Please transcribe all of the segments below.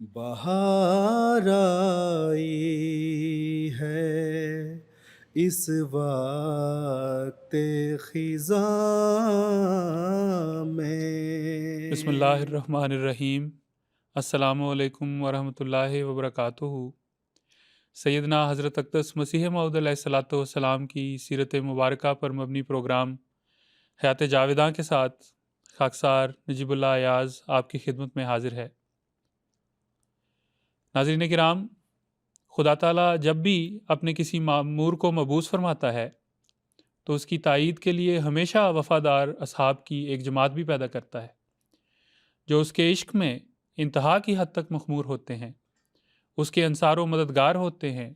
بہار آئی ہے اس وقت خزاں بسم اللہ میں۔ الرحمن الرحیم۔ السلام علیکم ورحمۃ اللہ وبرکاتہ۔ سیدنا حضرت اقدس مسیح موعود علیہ الصلوۃ والسلام کی سیرت مبارکہ پر مبنی پروگرام حیات جاویداں کے ساتھ خاکسار نجیب اللہ ایاز آپ کی خدمت میں حاضر ہے۔ ناظرین کرام، خدا تعالیٰ جب بھی اپنے کسی مأمور کو مبعوث فرماتا ہے تو اس کی تائید کے لیے ہمیشہ وفادار اصحاب کی ایک جماعت بھی پیدا کرتا ہے جو اس کے عشق میں انتہا کی حد تک مخمور ہوتے ہیں، اس کے انصار و مددگار ہوتے ہیں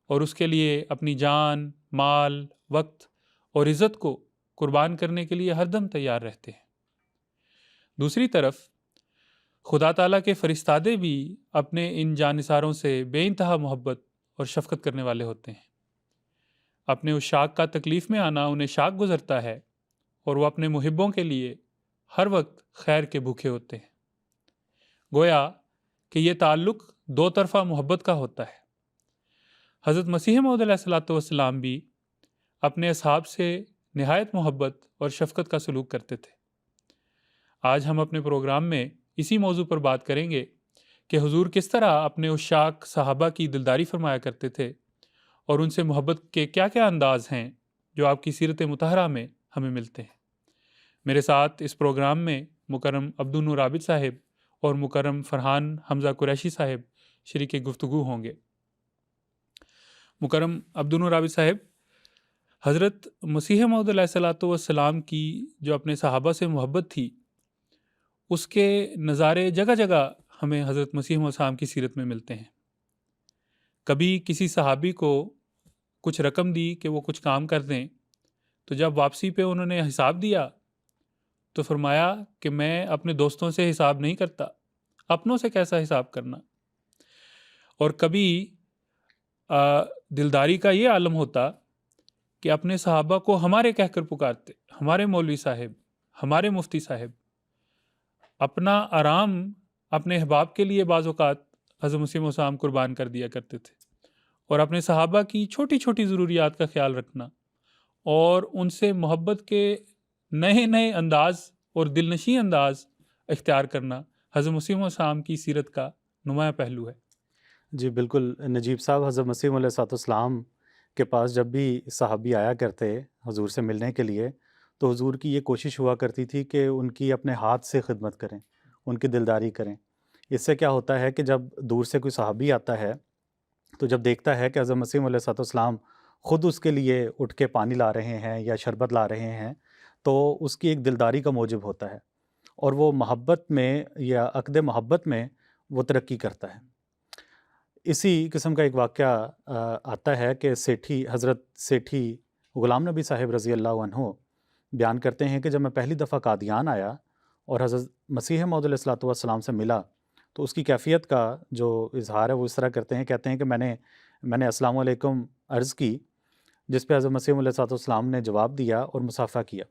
اور اس کے لیے اپنی جان، مال، وقت اور عزت کو قربان کرنے کے لیے ہر دم تیار رہتے ہیں۔ دوسری طرف خدا تعالیٰ کے فرستادے بھی اپنے ان جانثاروں سے بے انتہا محبت اور شفقت کرنے والے ہوتے ہیں۔ اپنے اس شاق کا تکلیف میں آنا انہیں شاق گزرتا ہے اور وہ اپنے محبوں کے لیے ہر وقت خیر کے بھوکے ہوتے ہیں۔ گویا کہ یہ تعلق دو طرفہ محبت کا ہوتا ہے۔ حضرت مسیح موعود علیہ الصلوۃ والسلام بھی اپنے اصحاب سے نہایت محبت اور شفقت کا سلوک کرتے تھے۔ آج ہم اپنے پروگرام میں اسی موضوع پر بات کریں گے کہ حضور کس طرح اپنے عشاق صحابہ کی دلداری فرمایا کرتے تھے اور ان سے محبت کے کیا کیا انداز ہیں جو آپ کی سیرت مطہرہ میں ہمیں ملتے ہیں۔ میرے ساتھ اس پروگرام میں مکرم عبدالنور عابد صاحب اور مکرم فرحان حمزہ قریشی صاحب شریک گفتگو ہوں گے۔ مکرم عبدالنور عابد صاحب، حضرت مسیح موعود علیہ الصلوۃ والسلام کی جو اپنے صحابہ سے محبت تھی، اس کے نظارے جگہ جگہ ہمیں حضرت مسیح موعود السلام کی سیرت میں ملتے ہیں۔ کبھی کسی صحابی کو کچھ رقم دی کہ وہ کچھ کام کر دیں، تو جب واپسی پہ انہوں نے حساب دیا تو فرمایا کہ میں اپنے دوستوں سے حساب نہیں کرتا، اپنوں سے کیسا حساب کرنا۔ اور کبھی دلداری کا یہ عالم ہوتا کہ اپنے صحابہ کو ہمارے کہہ کر پکارتے، ہمارے مولوی صاحب، ہمارے مفتی صاحب۔ اپنا آرام اپنے احباب کے لیے بعض اوقات حضرت مسیح موعود السلام قربان کر دیا کرتے تھے، اور اپنے صحابہ کی چھوٹی چھوٹی ضروریات کا خیال رکھنا اور ان سے محبت کے نئے نئے انداز اور دل نشیں انداز اختیار کرنا حضرت مسیح موعود السلام کی سیرت کا نمایاں پہلو ہے۔ جی بالکل نجیب صاحب، حضرت مسیح علیہ الصلوۃ والسلام کے پاس جب بھی صحابی آیا کرتے حضور سے ملنے کے لیے، تو حضور کی یہ کوشش ہوا کرتی تھی کہ ان کی اپنے ہاتھ سے خدمت کریں، ان کی دلداری کریں۔ اس سے کیا ہوتا ہے کہ جب دور سے کوئی صحابی آتا ہے تو جب دیکھتا ہے کہ حضرت مسیح علیہ الصلوۃ والسلام خود اس کے لیے اٹھ کے پانی لا رہے ہیں یا شربت لا رہے ہیں، تو اس کی ایک دلداری کا موجب ہوتا ہے اور وہ محبت میں یا عقد محبت میں وہ ترقی کرتا ہے۔ اسی قسم کا ایک واقعہ آتا ہے کہ حضرت سیٹھی غلام نبی صاحب رضی اللہ عنہ بیان کرتے ہیں کہ جب میں پہلی دفعہ قادیان آیا اور حضرت مسیح موعود علیہ الصلوۃ والسلام سے ملا، تو اس کی کیفیت کا جو اظہار ہے وہ اس طرح کہتے ہیں کہ میں نے السلام علیکم عرض کی، جس پہ حضرت مسیح علیہ الصلوۃ والسلام نے جواب دیا اور مصافحہ کیا۔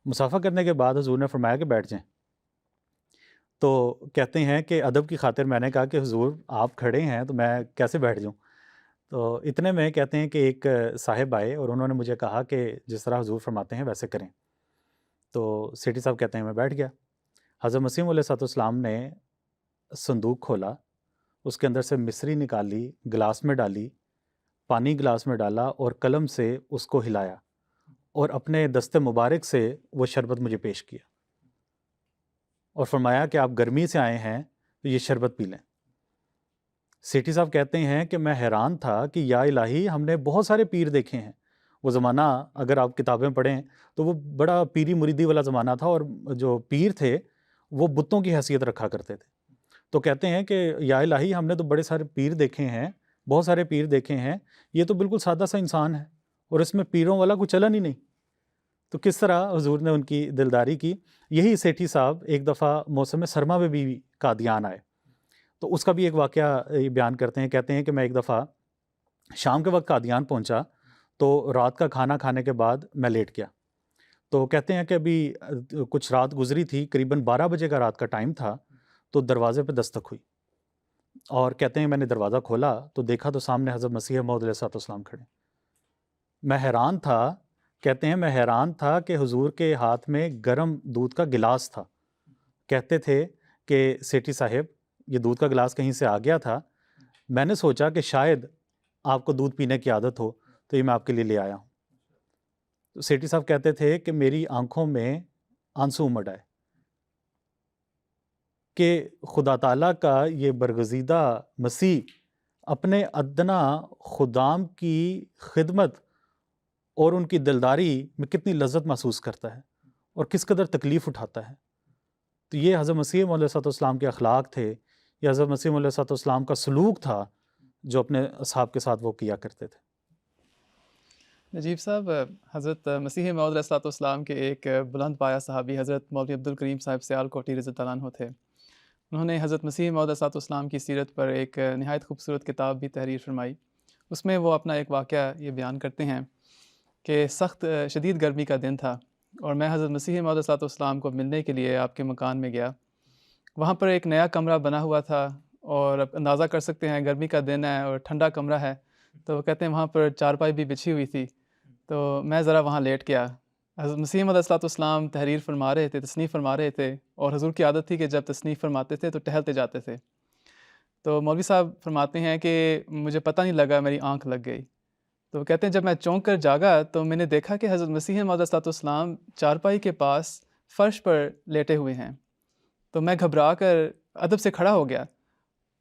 مصافحہ کرنے کے بعد حضور نے فرمایا کہ بیٹھ جائیں۔ تو کہتے ہیں کہ ادب کی خاطر میں نے کہا کہ حضور آپ کھڑے ہیں تو میں کیسے بیٹھ جاؤں؟ تو اتنے میں کہتے ہیں کہ ایک صاحب آئے اور انہوں نے مجھے کہا کہ جس طرح حضور فرماتے ہیں ویسے کریں۔ تو سیٹھی صاحب کہتے ہیں میں بیٹھ گیا۔ حضرت مسیح علیہ الصلوۃ والسلام نے صندوق کھولا، اس کے اندر سے مصری نکالی، گلاس میں ڈالی، پانی گلاس میں ڈالا اور قلم سے اس کو ہلایا اور اپنے دست مبارک سے وہ شربت مجھے پیش کیا اور فرمایا کہ آپ گرمی سے آئے ہیں تو یہ شربت پی لیں۔ سیٹھی صاحب کہتے ہیں کہ میں حیران تھا کہ یا الہی، ہم نے بہت سارے پیر دیکھے ہیں۔ وہ زمانہ اگر آپ کتابیں پڑھیں تو وہ بڑا پیری مریدی والا زمانہ تھا، اور جو پیر تھے وہ بتوں کی حیثیت رکھا کرتے تھے۔ تو کہتے ہیں کہ یا الہی، ہم نے تو بڑے سارے پیر دیکھے ہیں، بہت سارے پیر دیکھے ہیں، یہ تو بالکل سادہ سا انسان ہے اور اس میں پیروں والا کوئی چلن ہی نہیں۔ تو کس طرح حضور نے ان کی دلداری کی۔ یہی سیٹھی صاحب ایک دفعہ موسم سرما میں بھی قادیان آئے، تو اس کا بھی ایک واقعہ بیان کرتے ہیں۔ کہتے ہیں کہ میں ایک دفعہ شام کے وقت قادیان پہنچا تو رات کا کھانا کھانے کے بعد میں لیٹ گیا۔ تو کہتے ہیں کہ ابھی کچھ رات گزری تھی، قریباً 12 بجے کا رات کا ٹائم تھا، تو دروازے پہ دستک ہوئی۔ اور کہتے ہیں میں نے دروازہ کھولا تو دیکھا تو سامنے حضرت مسیح موعود علیہ الصلوۃ والسلام کھڑے. میں حیران تھا، کہتے ہیں میں حیران تھا کہ حضور کے ہاتھ میں گرم دودھ کا گلاس تھا. کہتے تھے کہ سیٹھی صاحب یہ دودھ کا گلاس کہیں سے آ گیا تھا، میں نے سوچا کہ شاید آپ کو دودھ پینے کی عادت ہو تو یہ میں آپ کے لیے لے آیا ہوں. تو سیٹھی صاحب کہتے تھے کہ میری آنکھوں میں آنسو امڑ آئے کہ خدا تعالیٰ کا یہ برگزیدہ مسیح اپنے ادنا خدام کی خدمت اور ان کی دلداری میں کتنی لذت محسوس کرتا ہے اور کس قدر تکلیف اٹھاتا ہے. تو یہ حضرت مسیح موعود علیہ السلام کے اخلاق تھے، یہ حضرت مسیح موعود علیہ السلام کا سلوک تھا جو اپنے اصحاب کے ساتھ وہ کیا کرتے تھے. نجیب صاحب، حضرت مسیح موعود علیہ السلام کے ایک بلند پایہ صحابی حضرت مولوی عبدالکریم صاحب سیال کوٹی رضی اللہ عنہ تھے. انہوں نے حضرت مسیح موعود علیہ السلام کی سیرت پر ایک نہایت خوبصورت کتاب بھی تحریر فرمائی. اس میں وہ اپنا ایک واقعہ یہ بیان کرتے ہیں کہ سخت شدید گرمی کا دن تھا اور میں حضرت مسیح موعود علیہ السلام کو ملنے کے لیے آپ کے مکان میں گیا. وہاں پر ایک نیا کمرہ بنا ہوا تھا اور اب اندازہ کر سکتے ہیں گرمی کا دن ہے اور ٹھنڈا کمرہ ہے، تو وہ کہتے ہیں وہاں پر چارپائی بھی بچھی ہوئی تھی. تو میں ذرا وہاں لیٹ گیا. حضرت مسیح موعود علیہ السلام تحریر فرما رہے تھے، تصنیف فرما رہے تھے، اور حضور کی عادت تھی کہ جب تصنیف فرماتے تھے تو ٹہلتے جاتے تھے. تو مولوی صاحب فرماتے ہیں کہ مجھے پتہ نہیں لگا، میری آنکھ لگ گئی. تو کہتے ہیں جب میں چونک کر جاگا تو میں نے دیکھا کہ حضرت مسیح موعود علیہ السلام چارپائی کے پاس فرش پر لیٹے ہوئے ہیں. تو میں گھبرا کر ادب سے کھڑا ہو گیا.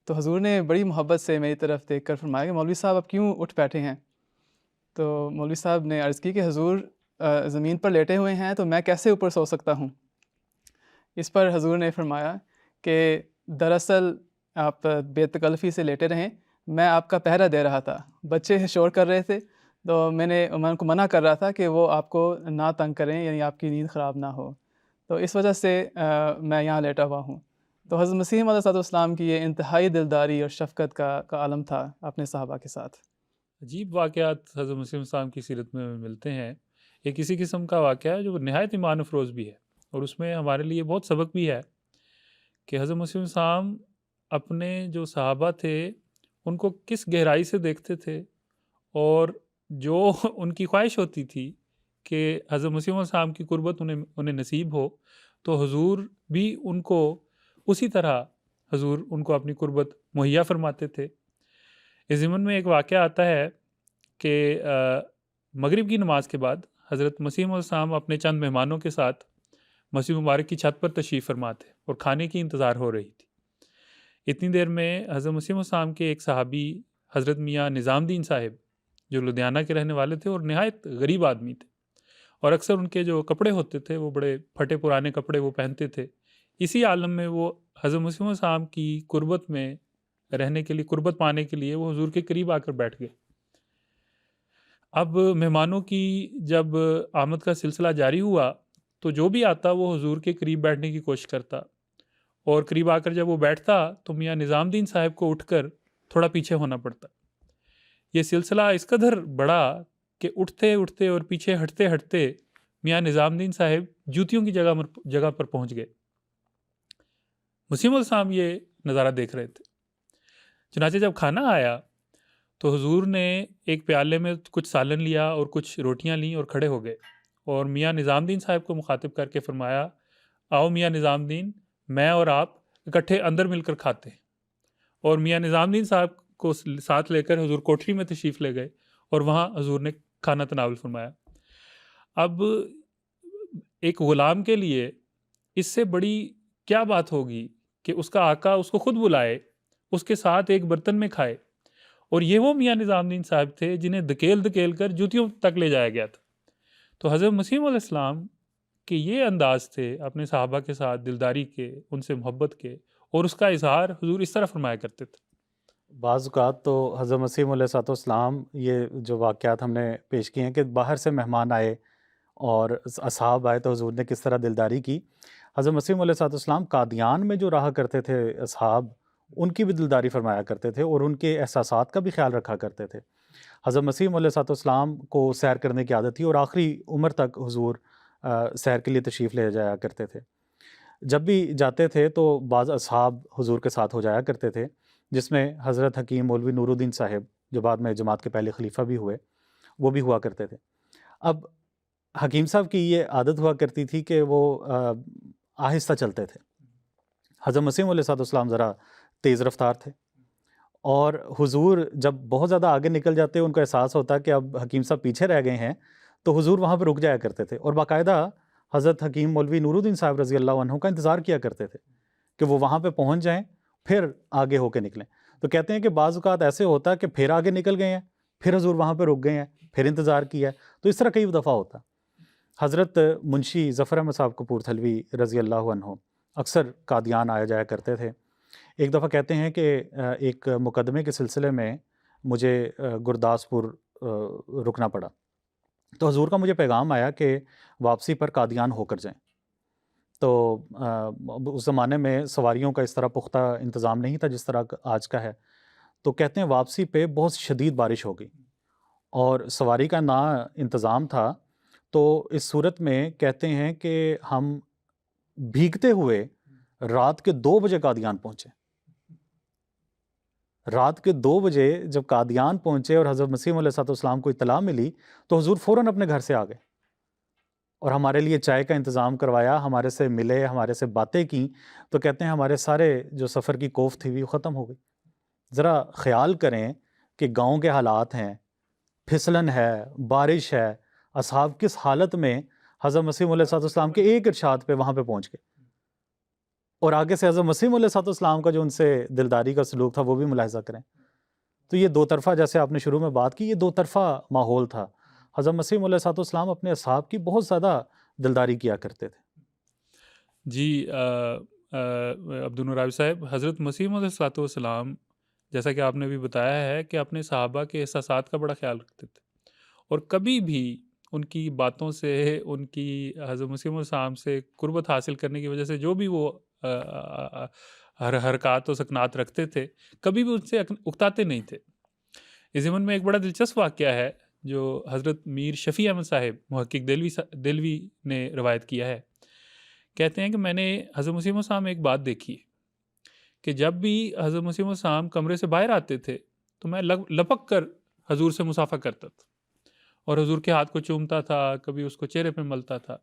تو حضور نے بڑی محبت سے میری طرف دیکھ کر فرمایا کہ مولوی صاحب اب کیوں اٹھ بیٹھے ہیں؟ تو مولوی صاحب نے عرض کی کہ حضور زمین پر لیٹے ہوئے ہیں تو میں کیسے اوپر سو سکتا ہوں؟ اس پر حضور نے فرمایا کہ دراصل آپ بے تکلفی سے لیٹے رہیں، میں آپ کا پہرا دے رہا تھا. بچے شور کر رہے تھے تو میں ان کو منع کر رہا تھا کہ وہ آپ کو نہ تنگ کریں، یعنی آپ کی نیند خراب نہ ہو. تو اس وجہ سے میں یہاں لیٹا ہوا ہوں. تو حضرت مسیح موعود علیہ السلام کی یہ انتہائی دلداری اور شفقت کا عالم تھا اپنے صحابہ کے ساتھ. عجیب واقعات حضرت مسیح السلام کی سیرت میں ملتے ہیں. ایک اسی قسم کا واقعہ ہے جو نہایت ایمان افروز بھی ہے اور اس میں ہمارے لیے بہت سبق بھی ہے کہ حضرت مسیح السلام اپنے جو صحابہ تھے ان کو کس گہرائی سے دیکھتے تھے، اور جو ان کی خواہش ہوتی تھی کہ حضرت مسیح السلام کی قربت انہیں نصیب ہو، تو حضور بھی ان کو اسی طرح حضور ان کو اپنی قربت مہیا فرماتے تھے. اس ضمن میں ایک واقعہ آتا ہے کہ مغرب کی نماز کے بعد حضرت مسیح السلام اپنے چند مہمانوں کے ساتھ مسجد مبارک کی چھت پر تشریف فرما تھے اور کھانے کی انتظار ہو رہی تھی. اتنی دیر میں حضرت مسیح السلام کے ایک صحابی حضرت میاں نظام الدین صاحب جو لدھیانہ کے رہنے والے تھے اور نہایت غریب آدمی تھے، اور اکثر ان کے جو کپڑے ہوتے تھے وہ بڑے پھٹے پرانے کپڑے وہ پہنتے تھے. اسی عالم میں وہ حضرت مسیح السلام کی قربت میں رہنے کے لیے، قربت پانے کے لیے وہ حضور کے قریب آ کر بیٹھ گئے. اب مہمانوں کی جب آمد کا سلسلہ جاری ہوا تو جو بھی آتا وہ حضور کے قریب بیٹھنے کی کوشش کرتا، اور قریب آ کر جب وہ بیٹھتا تو میاں نظام الدین صاحب کو اٹھ کر تھوڑا پیچھے ہونا پڑتا. یہ سلسلہ اس قدر بڑا کہ اٹھتے اٹھتے اور پیچھے ہٹتے ہٹتے میاں نظام الدین صاحب جوتیوں کی جگہ پر پہنچ گئے. مسیح السلام یہ نظارہ دیکھ رہے تھے. چنانچہ جب کھانا آیا تو حضور نے ایک پیالے میں کچھ سالن لیا اور کچھ روٹیاں لیں اور کھڑے ہو گئے، اور میاں نظام الدین صاحب کو مخاطب کر کے فرمایا، آؤ میاں نظام الدین، میں اور آپ اکٹھے اندر مل کر کھاتے ہیں. اور میاں نظام الدین صاحب کو ساتھ لے کر حضور کوٹری میں تشریف لے گئے اور وہاں حضور نے کھانا تناول فرمایا. اب ایک غلام کے لیے اس سے بڑی کیا بات ہوگی کہ اس کا آقا اس کو خود بلائے، اس کے ساتھ ایک برتن میں کھائے، اور یہ وہ میاں نظام الدین صاحب تھے جنہیں دھکیل کر جوتیوں تک لے جایا گیا تھا. تو حضرت مسیح علیہ السلام کے یہ انداز تھے اپنے صحابہ کے ساتھ دلداری کے، ان سے محبت کے، اور اس کا اظہار حضور اس طرح فرمایا کرتے تھے. بعض اوقات تو حضرت مسیح علیہ السلام، یہ جو واقعات ہم نے پیش کیے ہیں کہ باہر سے مہمان آئے اور اصحاب آئے تو حضور نے کس طرح دلداری کی. حضرت مسیح علیہ السلام قادیان میں جو رہا کرتے تھے اصحاب، ان کی بھی دلداری فرمایا کرتے تھے اور ان کے احساسات کا بھی خیال رکھا کرتے تھے. حضرت مسیح علیہ السلام کو سیر کرنے کی عادت تھی اور آخری عمر تک حضور سیر کے لیے تشریف لے جایا کرتے تھے. جب بھی جاتے تھے تو بعض اصحاب حضور کے ساتھ ہو جایا کرتے تھے، جس میں حضرت حکیم مولوی نور الدین صاحب جو بعد میں جماعت کے پہلے خلیفہ بھی ہوئے، وہ بھی ہوا کرتے تھے۔ اب حکیم صاحب کی یہ عادت ہوا کرتی تھی کہ وہ آہستہ چلتے تھے۔ حضرت مسیح علیہ السلام ذرا تیز رفتار تھے، اور حضور جب بہت زیادہ آگے نکل جاتے ان کو احساس ہوتا کہ اب حکیم صاحب پیچھے رہ گئے ہیں، تو حضور وہاں پہ رک جایا کرتے تھے، اور باقاعدہ حضرت حکیم مولوی نور الدین صاحب رضی اللہ عنہ کا انتظار کیا کرتے تھے کہ وہ وہاں پہ پہنچ جائیں پھر آگے ہو کے نکلیں۔ تو کہتے ہیں کہ بعض اوقات ایسے ہوتا کہ پھر آگے نکل گئے ہیں، پھر حضور وہاں پہ رک گئے ہیں، پھر انتظار کیا ہے، تو اس طرح کئی دفعہ ہوتا۔ حضرت منشی ظفر احمد صاحب کپورتھلوی رضی اللہ عنہ اکثر قادیان آیا جایا کرتے تھے۔ ایک دفعہ کہتے ہیں کہ ایک مقدمے کے سلسلے میں مجھے گرداسپور رکنا پڑا، تو حضور کا مجھے پیغام آیا کہ واپسی پر قادیان ہو کر جائیں۔ تو اس زمانے میں سواریوں کا اس طرح پختہ انتظام نہیں تھا جس طرح آج کا ہے، تو کہتے ہیں واپسی پہ بہت شدید بارش ہو گئی اور سواری کا نا انتظام تھا، تو اس صورت میں کہتے ہیں کہ ہم بھیگتے ہوئے رات کے 2 بجے قادیان پہنچے۔ رات کے 2 بجے جب قادیان پہنچے اور حضرت مسیح علیہ السلام کو اطلاع ملی تو حضور فوراً اپنے گھر سے آ گئے اور ہمارے لیے چائے کا انتظام کروایا، ہمارے سے ملے، ہمارے سے باتیں کیں۔ تو کہتے ہیں ہمارے سارے جو سفر کی کوف تھی وہ ختم ہو گئی۔ ذرا خیال کریں کہ گاؤں کے حالات ہیں، پھسلن ہے، بارش ہے، اصحاب کس حالت میں حضرت مسیح علیہ السلام کے ایک ارشاد پہ وہاں پہ پہنچ گئے، اور آگے سے حضرت مسیح علیہ السلام کا جو ان سے دلداری کا سلوک تھا وہ بھی ملاحظہ کریں۔ تو یہ دو طرفہ، جیسے آپ نے شروع میں بات کی، یہ دو طرفہ ماحول تھا۔ حضرت مسیح علیہ السلام اپنے اصحاب کی بہت زیادہ دلداری کیا کرتے تھے۔ جی عبد النور صاحب، حضرت مسیح علیہ السلام جیسا کہ آپ نے بھی بتایا ہے کہ اپنے صحابہ کے احساسات کا بڑا خیال رکھتے تھے، اور کبھی بھی ان کی باتوں سے، ان کی حضرت مسیح علیہ السلام سے قربت حاصل کرنے کی وجہ سے جو بھی وہ حرکات و سکنات رکھتے تھے، کبھی بھی ان سے اکتاتے نہیں تھے۔ اس ضمن میں ایک بڑا دلچسپ واقعہ ہے جو حضرت میر شفیع احمد صاحب محقق دلوی نے روایت کیا ہے۔ کہتے ہیں کہ میں نے حضرت مسیح علیہ السلام ایک بات دیکھی کہ جب بھی حضرت مسیح علیہ السلام کمرے سے باہر آتے تھے تو میں لپک کر حضور سے مصافحہ کرتا تھا اور حضور کے ہاتھ کو چومتا تھا، کبھی اس کو چہرے پہ ملتا تھا،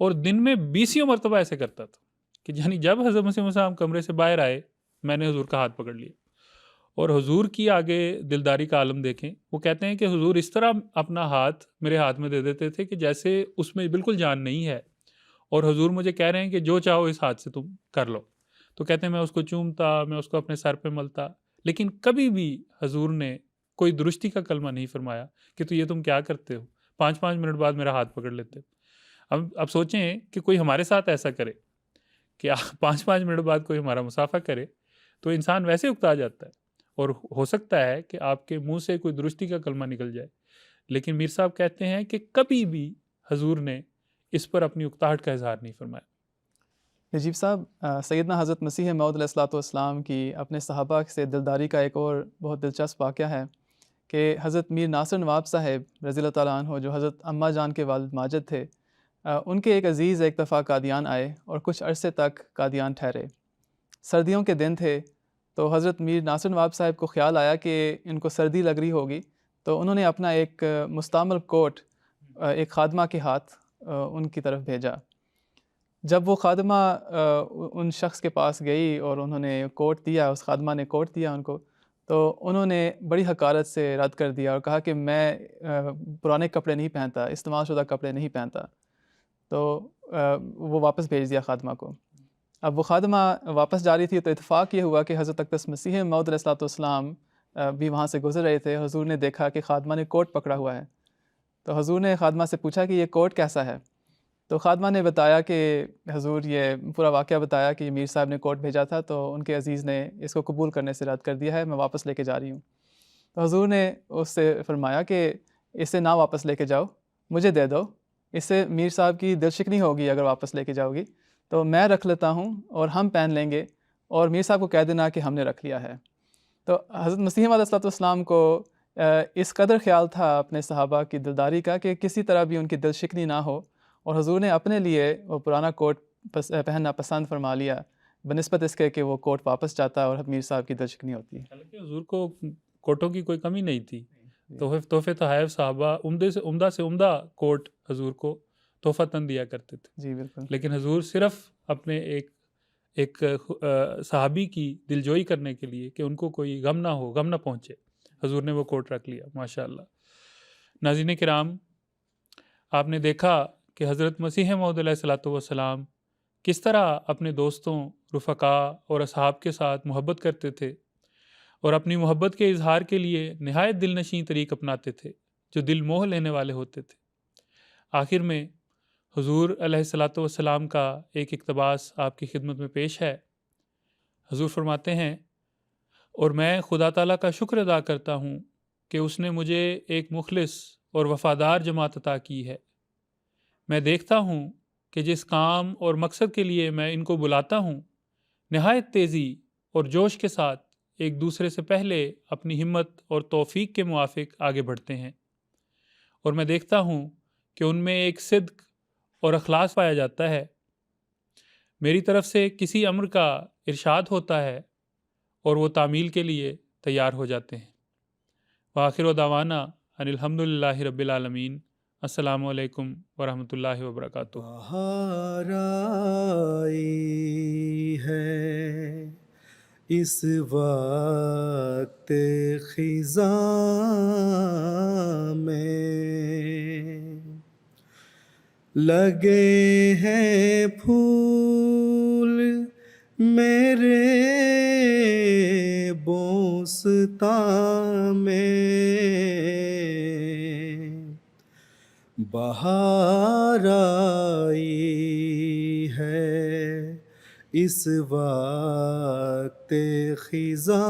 اور دن میں 20 مرتبہ ایسے کرتا تھا کہ یعنی جب حضرت مسیح علیہ السلام کمرے سے باہر آئے میں نے حضور کا ہاتھ پکڑ لیا۔ اور حضور کی آگے دلداری کا عالم دیکھیں، وہ کہتے ہیں کہ حضور اس طرح اپنا ہاتھ میرے ہاتھ میں دے دیتے تھے کہ جیسے اس میں بالکل جان نہیں ہے، اور حضور مجھے کہہ رہے ہیں کہ جو چاہو اس ہاتھ سے تم کر لو۔ تو کہتے ہیں میں اس کو چومتا، میں اس کو اپنے سر پہ ملتا، لیکن کبھی بھی حضور نے کوئی درستی کا کلمہ نہیں فرمایا کہ تو یہ تم کیا کرتے ہو، 5 منٹ بعد میرا ہاتھ پکڑ لیتے۔ اب سوچیں کہ کوئی ہمارے ساتھ ایسا کرے کہ 5 منٹ بعد کوئی ہمارا مصافحہ کرے تو انسان ویسے اکتا جاتا ہے، اور ہو سکتا ہے کہ آپ کے منہ سے کوئی درستی کا کلمہ نکل جائے، لیکن میر صاحب کہتے ہیں کہ کبھی بھی حضور نے اس پر اپنی اکتاہٹ کا اظہار نہیں فرمایا۔ نجیب صاحب، سیدنا حضرت مسیح موعود علیہ السلام کی اپنے صحابہ سے دلداری کا ایک اور بہت دلچسپ واقعہ ہے کہ حضرت میر ناصر نواب صاحب رضی اللہ تعالیٰ عنہ، جو حضرت اماں جان کے والد ماجد تھے، ان کے ایک عزیز ایک دفعہ قادیان آئے اور کچھ عرصے تک قادیان ٹھہرے۔ سردیوں کے دن تھے، تو حضرت میر ناصر نواب صاحب کو خیال آیا کہ ان کو سردی لگ رہی ہوگی، تو انہوں نے اپنا ایک مستعمل کوٹ ایک خادمہ کے ہاتھ ان کی طرف بھیجا۔ جب وہ خادمہ ان شخص کے پاس گئی اور انہوں نے کوٹ دیا، اس خادمہ نے کوٹ دیا ان کو، تو انہوں نے بڑی حقارت سے رد کر دیا اور کہا کہ میں پرانے کپڑے نہیں پہنتا، استعمال شدہ کپڑے نہیں پہنتا۔ تو وہ واپس بھیج دیا خادمہ کو۔ اب وہ خادمہ واپس جا رہی تھی تو اتفاق یہ ہوا کہ حضرت اقدس مسیح موعود علیہ السلام بھی وہاں سے گزر رہے تھے۔ حضور نے دیکھا کہ خادمہ نے کوٹ پکڑا ہوا ہے، تو حضور نے خادمہ سے پوچھا کہ یہ کوٹ کیسا ہے؟ تو خادمہ نے بتایا کہ حضور یہ پورا واقعہ بتایا کہ میر صاحب نے کوٹ بھیجا تھا، تو ان کے عزیز نے اس کو قبول کرنے سے رد کر دیا ہے، میں واپس لے کے جا رہی ہوں۔ تو حضور نے اس سے فرمایا کہ اسے نہ واپس لے کے جاؤ، مجھے دے دو، اس سے میر صاحب کی دل شکنی ہوگی اگر واپس لے کے جاؤ گی، تو میں رکھ لیتا ہوں اور ہم پہن لیں گے، اور میر صاحب کو کہہ دینا کہ ہم نے رکھ لیا ہے۔ تو حضرت مسیح علیہ السلام کو اس قدر خیال تھا اپنے صحابہ کی دلداری کا کہ کسی طرح بھی ان کی دل شکنی نہ ہو، اور حضور نے اپنے لیے وہ پرانا کوٹ پہننا پسند فرما لیا بنسبت اس کے کہ وہ کوٹ واپس جاتا اور میر صاحب کی دلشکنی ہوتی ہے۔ حالانکہ حضور کو کوٹوں کی کوئی کمی نہیں تھی، تحفے تحائف صحابہ عمدہ سے عمدہ کوٹ حضور کو تحفتاً دیا کرتے تھے، جی بالکل، لیکن حضور صرف اپنے ایک صحابی کی دلجوئی کرنے کے لیے کہ ان کو کوئی غم نہ پہنچے، حضور نے وہ کوٹ رکھ لیا۔ ماشاءاللہ۔ ناظرین کرام، آپ نے دیکھا کہ حضرت مسیح موعود علیہ الصلوۃ والسلام کس طرح اپنے دوستوں، رفقاء اور اصحاب کے ساتھ محبت کرتے تھے اور اپنی محبت کے اظہار کے لیے نہایت دل نشیں طریق اپناتے تھے جو دل موہ لینے والے ہوتے تھے۔ آخر میں حضور علیہ الصلوۃ والسلام کا ایک اقتباس آپ کی خدمت میں پیش ہے۔ حضور فرماتے ہیں، اور میں خدا تعالیٰ کا شکر ادا کرتا ہوں کہ اس نے مجھے ایک مخلص اور وفادار جماعت عطا کی ہے۔ میں دیکھتا ہوں کہ جس کام اور مقصد کے لیے میں ان کو بلاتا ہوں، نہایت تیزی اور جوش کے ساتھ ایک دوسرے سے پہلے اپنی ہمت اور توفیق کے موافق آگے بڑھتے ہیں، اور میں دیکھتا ہوں کہ ان میں ایک صدق اور اخلاص پایا جاتا ہے۔ میری طرف سے کسی امر کا ارشاد ہوتا ہے اور وہ تعمیل کے لیے تیار ہو جاتے ہیں۔ وآخر دعوانا ان الحمدللہ رب العالمین۔ السلام علیکم ورحمۃ اللہ وبرکاتہ۔ بہار آئی ہے اس وقت خزاں میں، لگے ہیں پھول میرے بوستاں میں، بہار آئی ہے اس وقت خزاں